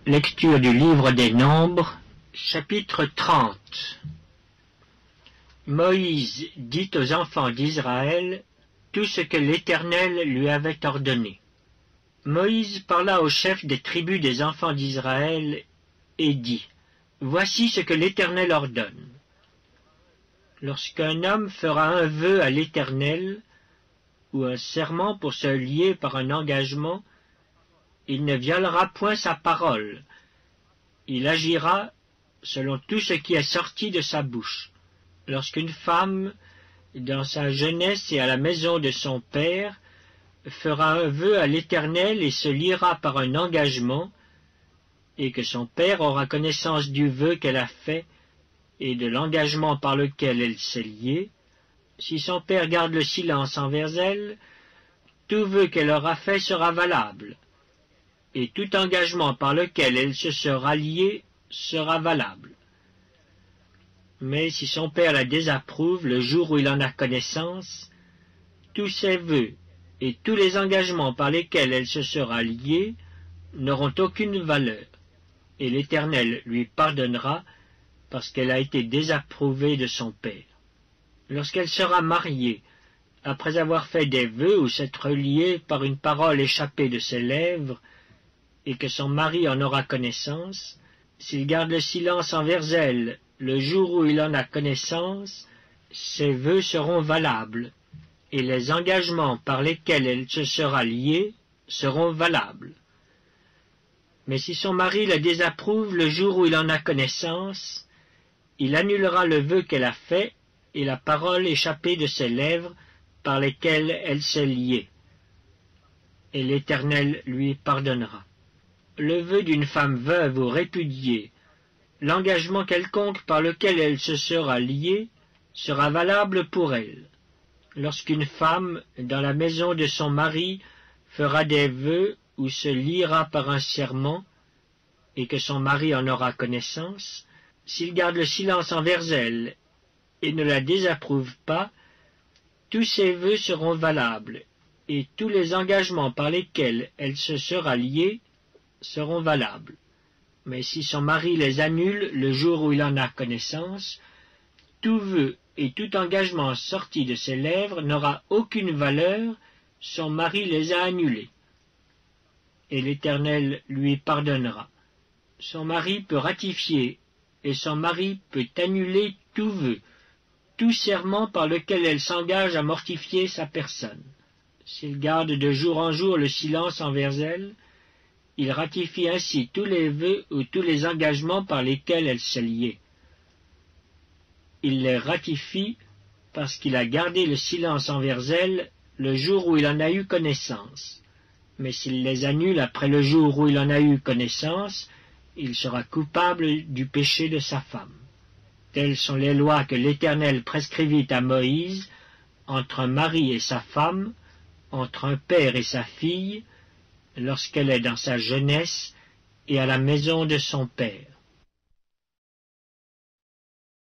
Lecture du livre des Nombres, chapitre 30. Moïse dit aux enfants d'Israël tout ce que l'Éternel lui avait ordonné. Moïse parla aux chefs des tribus des enfants d'Israël et dit : Voici ce que l'Éternel ordonne. Lorsqu'un homme fera un vœu à l'Éternel, ou un serment pour se lier par un engagement, il ne violera point sa parole. Il agira selon tout ce qui est sorti de sa bouche. Lorsqu'une femme, dans sa jeunesse et à la maison de son père, fera un vœu à l'Éternel et se liera par un engagement, et que son père aura connaissance du vœu qu'elle a fait et de l'engagement par lequel elle s'est liée, si son père garde le silence envers elle, tout vœu qu'elle aura fait sera valable, et tout engagement par lequel elle se sera liée sera valable. Mais si son père la désapprouve le jour où il en a connaissance, tous ses vœux et tous les engagements par lesquels elle se sera liée n'auront aucune valeur, et l'Éternel lui pardonnera parce qu'elle a été désapprouvée de son père. Lorsqu'elle sera mariée, après avoir fait des vœux ou s'être liée par une parole échappée de ses lèvres, et que son mari en aura connaissance, s'il garde le silence envers elle le jour où il en a connaissance, ses vœux seront valables, et les engagements par lesquels elle se sera liée seront valables. Mais si son mari la désapprouve le jour où il en a connaissance, il annulera le vœu qu'elle a fait et la parole échappée de ses lèvres par lesquelles elle s'est liée, et l'Éternel lui pardonnera. Le vœu d'une femme veuve ou répudiée, l'engagement quelconque par lequel elle se sera liée, sera valable pour elle. Lorsqu'une femme, dans la maison de son mari, fera des vœux ou se liera par un serment, et que son mari en aura connaissance, s'il garde le silence envers elle et ne la désapprouve pas, tous ses vœux seront valables, et tous les engagements par lesquels elle se sera liée seront valables. Mais si son mari les annule le jour où il en a connaissance, tout vœu et tout engagement sorti de ses lèvres n'aura aucune valeur, son mari les a annulés, et l'Éternel lui pardonnera. Son mari peut ratifier, et son mari peut annuler tout vœu, tout serment par lequel elle s'engage à mortifier sa personne. S'il garde de jour en jour le silence envers elle, il ratifie ainsi tous les vœux ou tous les engagements par lesquels elle s'est liée. Il les ratifie parce qu'il a gardé le silence envers elle le jour où il en a eu connaissance. Mais s'il les annule après le jour où il en a eu connaissance, il sera coupable du péché de sa femme. Telles sont les lois que l'Éternel prescrivit à Moïse entre un mari et sa femme, entre un père et sa fille, lorsqu'elle est dans sa jeunesse et à la maison de son père.